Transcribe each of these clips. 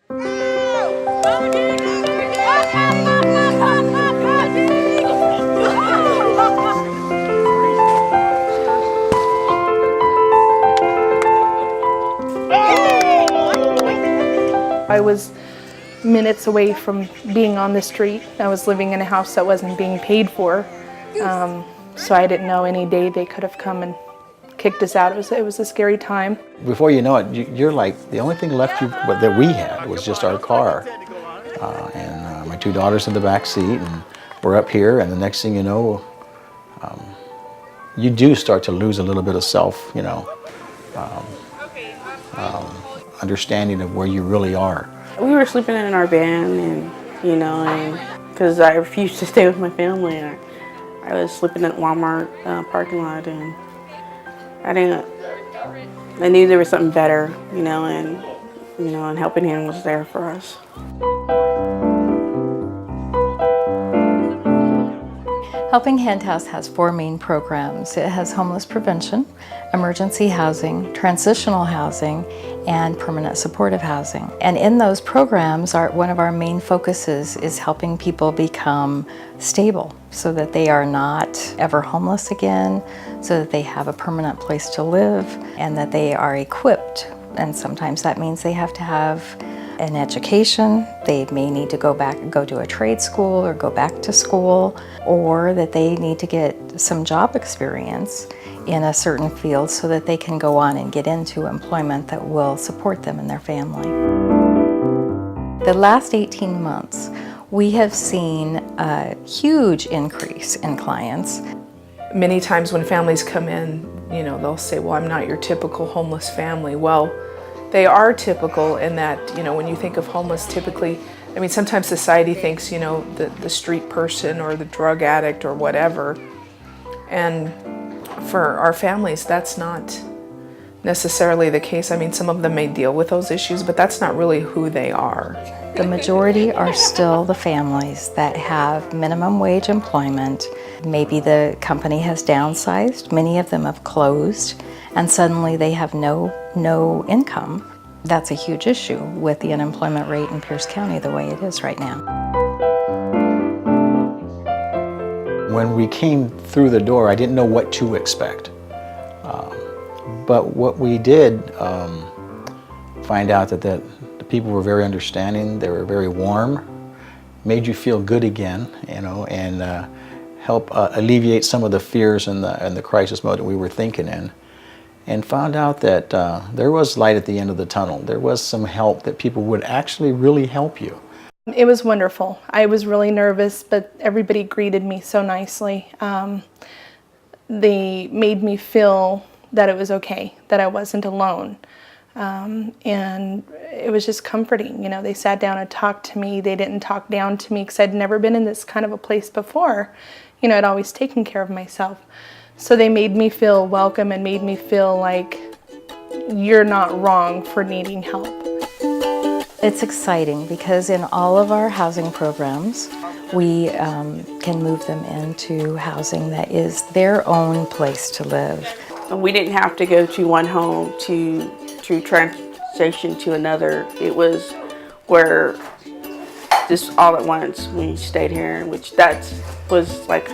I was minutes away from being on the street. I was living in a house that wasn't being paid for. So I didn't know any day they could have come and kicked us out. It was a scary time. Before you know it, you're like, the only thing left that we had was just our car. And my two daughters in the back seat, and we're up here, and the next thing you know, you do start to lose a little bit of self, understanding of where you really are. We were sleeping in our van, and because I refused to stay with my family, I was sleeping at Walmart parking lot, and I knew there was something better, and Helping Hand was there for us. Helping Hand House has 4 main programs. It has homeless prevention, emergency housing, transitional housing, and permanent supportive housing. And in those programs, one of our main focuses is helping people become stable so that they are not ever homeless again, so that they have a permanent place to live, and that they are equipped. And sometimes that means they have to have an education. They may need to go to a trade school or go back to school, or that they need to get some job experience in a certain field so that they can go on and get into employment that will support them and their family. The last 18 months, we have seen a huge increase in clients. Many times when families come in, they'll say, well, I'm not your typical homeless family. Well, they are typical in that, when you think of homeless, typically, sometimes society thinks, the street person or the drug addict or whatever. And for our families, that's not necessarily the case. Some of them may deal with those issues, but that's not really who they are. The majority are still the families that have minimum wage employment. Maybe the company has downsized, many of them have closed, and suddenly they have no income. That's a huge issue with the unemployment rate in Pierce County the way it is right now. When we came through the door, I didn't know what to expect. But what we did find out that the people were very understanding, they were very warm, made you feel good again, and help alleviate some of the fears and the crisis mode that we were thinking in. And found out that there was light at the end of the tunnel. There was some help, that people would actually really help you. It was wonderful. I was really nervous, but everybody greeted me so nicely. They made me feel that it was okay, that I wasn't alone. And it was just comforting. They sat down and talked to me. They didn't talk down to me because I'd never been in this kind of a place before. I'd always taken care of myself. So they made me feel welcome and made me feel like you're not wrong for needing help. It's exciting because in all of our housing programs, we can move them into housing that is their own place to live. We didn't have to go to one home to transition to another. It was where just all at once we stayed here, which that was like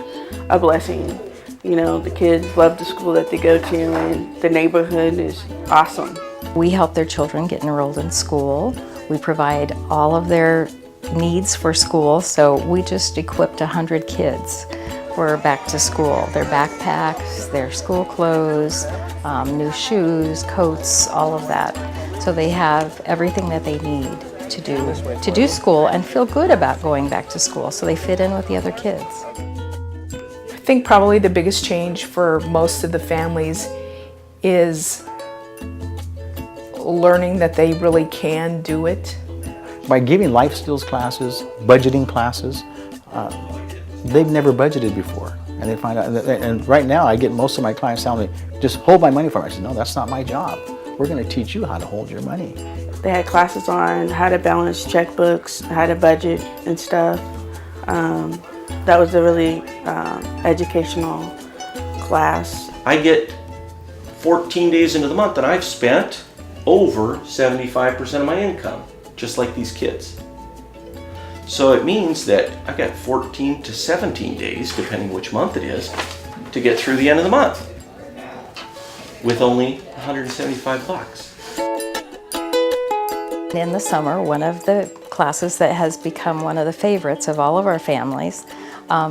a blessing. The kids love the school that they go to, and the neighborhood is awesome. We help their children get enrolled in school. We provide all of their needs for school, so we just equipped 100 kids for back to school. Their backpacks, their school clothes, new shoes, coats, all of that. So they have everything that they need to do school and feel good about going back to school, so they fit in with the other kids. I think probably the biggest change for most of the families is learning that they really can do it. By giving life skills classes, budgeting classes, they've never budgeted before. And they find out, and right now I get most of my clients telling me, just hold my money for me. I said, no, that's not my job. We're going to teach you how to hold your money. They had classes on how to balance checkbooks, how to budget and stuff. That was a really educational class. I get 14 days into the month and I've spent over 75% of my income. just like these kids. So it means that I've got 14 to 17 days, depending which month it is, to get through the end of the month with only $175. In the summer, one of the classes that has become one of the favorites of all of our families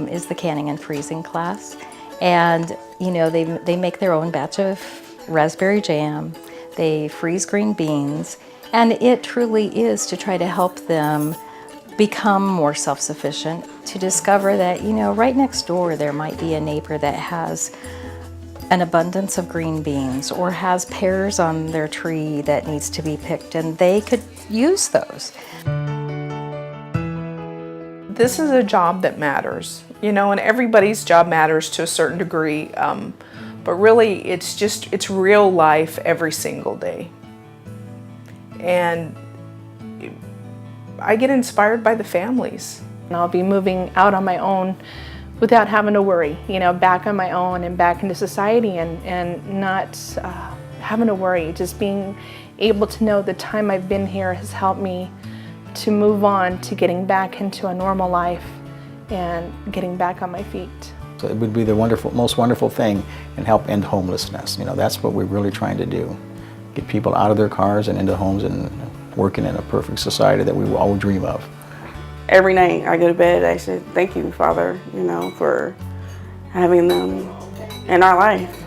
is the canning and freezing class. And you know, they make their own batch of raspberry jam, they freeze green beans, and it truly is to try to help them become more self-sufficient, to discover that, you know, right next door there might be a neighbor that has an abundance of green beans or has pears on their tree that needs to be picked, and they could use those. This is a job that matters, you know, and everybody's job matters to a certain degree, but really it's real life every single day. And I get inspired by the families. And I'll be moving out on my own without having to worry, you know, back on my own and back into society, and not having to worry. Just being able to know the time I've been here has helped me to move on to getting back into a normal life and getting back on my feet. So it would be the most wonderful thing and help end homelessness. You know, that's what we're really trying to do. Get people out of their cars and into homes and working in a perfect society that we all dream of. Every night I go to bed, I say, thank you, Father, you know, for having them in our life.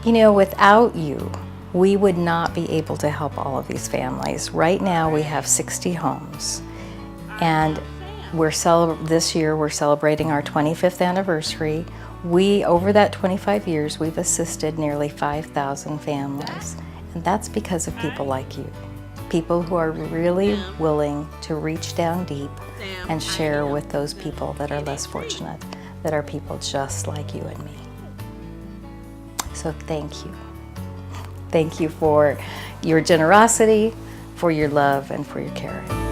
You know, without you, we would not be able to help all of these families. Right now we have 60 homes, and this year we're celebrating our 25th anniversary. Over that 25 years, we've assisted nearly 5,000 families, and that's because of people like you. People who are really willing to reach down deep and share with those people that are less fortunate, that are people just like you and me. So thank you. Thank you for your generosity, for your love, and for your caring.